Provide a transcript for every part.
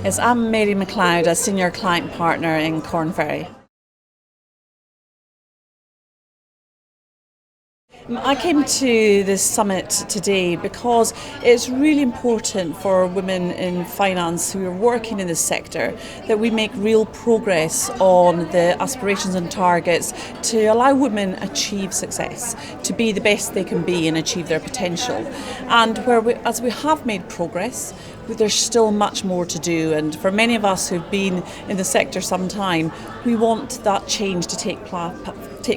Yes, I'm Mary Macleod, a senior client partner in Korn Ferry. I came to this summit today because it's really important for women in finance who are working in this sector that we make real progress on the aspirations and targets to allow women achieve success, to be the best they can be and achieve their potential. And as we have made progress, there's still much more to do, and for many of us who've been in the sector some time, we want that change to take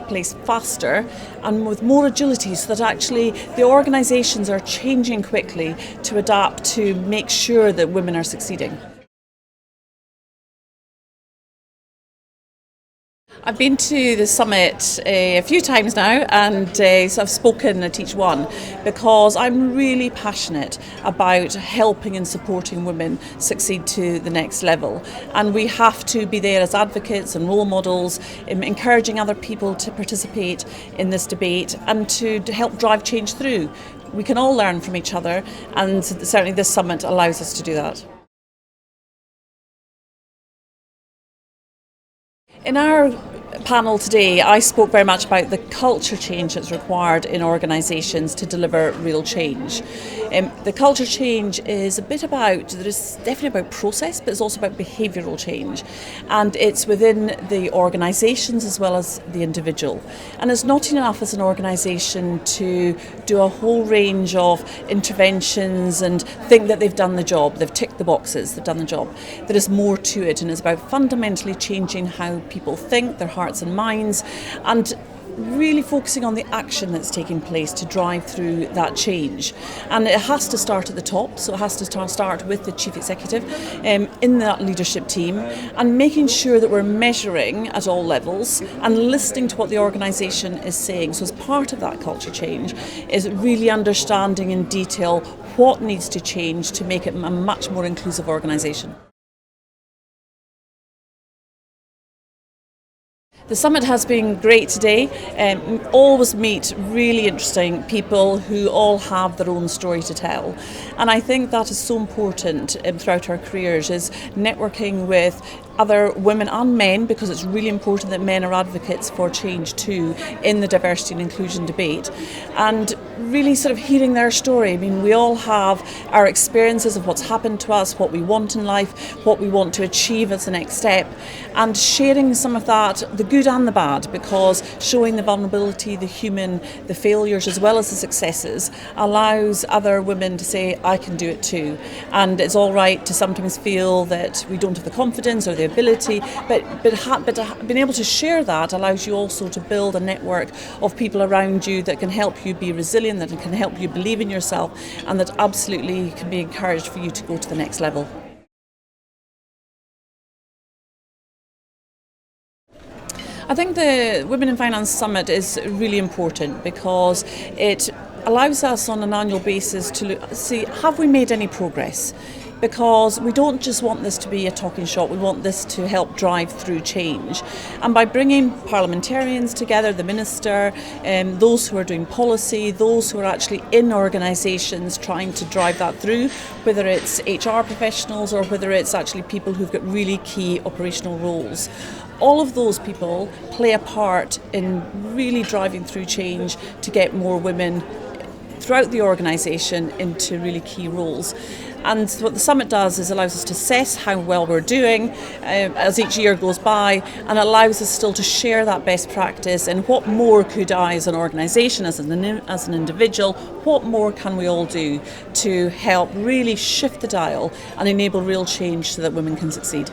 place faster and with more agility, so that actually the organisations are changing quickly to adapt to make sure that women are succeeding. I've been to the summit a few times now, and so I've spoken at each one because I'm really passionate about helping and supporting women succeed to the next level. And we have to be there as advocates and role models, encouraging other people to participate in this debate and to help drive change through. We can all learn from each other, and certainly this summit allows us to do that. In our panel today, I spoke very much about the culture change that's required in organisations to deliver real change. The culture change is there's definitely about process, but it's also about behavioural change. And it's within the organisations as well as the individual. And it's not enough as an organisation to do a whole range of interventions and think that they've done the job, they've ticked the boxes, they've done the job. There is more to it, and it's about fundamentally changing how people think, their hearts and minds, and really focusing on the action that's taking place to drive through that change. And it has to start at the top, so it has to start with the chief executive in that leadership team, and making sure that we're measuring at all levels and listening to what the organisation is saying. So as part of that culture change is really understanding in detail what needs to change to make it a much more inclusive organisation. The summit has been great today. Always meet really interesting people who all have their own story to tell. And I think that is so important throughout our careers, is networking with other women and men, because it's really important that men are advocates for change too in the diversity and inclusion debate, and really sort of hearing their story. I mean, we all have our experiences of what's happened to us, what we want in life, what we want to achieve as the next step, and sharing some of that, the good and the bad, because showing the vulnerability, the human, the failures as well as the successes allows other women to say, I can do it too. And it's all right to sometimes feel that we don't have the confidence or the ability, but being able to share that allows you also to build a network of people around you that can help you be resilient, that can help you believe in yourself, and that absolutely can be encouraged for you to go to the next level. I think the Women in Finance Summit is really important because it allows us on an annual basis to see, have we made any progress? Because we don't just want this to be a talking shop, we want this to help drive through change. And by bringing parliamentarians together, the minister, those who are doing policy, those who are actually in organisations trying to drive that through, whether it's HR professionals or whether it's actually people who've got really key operational roles. All of those people play a part in really driving through change to get more women throughout the organisation into really key roles. And what the summit does is allows us to assess how well we're doing as each year goes by, and allows us still to share that best practice and what more could I as an organisation, as an individual, what more can we all do to help really shift the dial and enable real change so that women can succeed.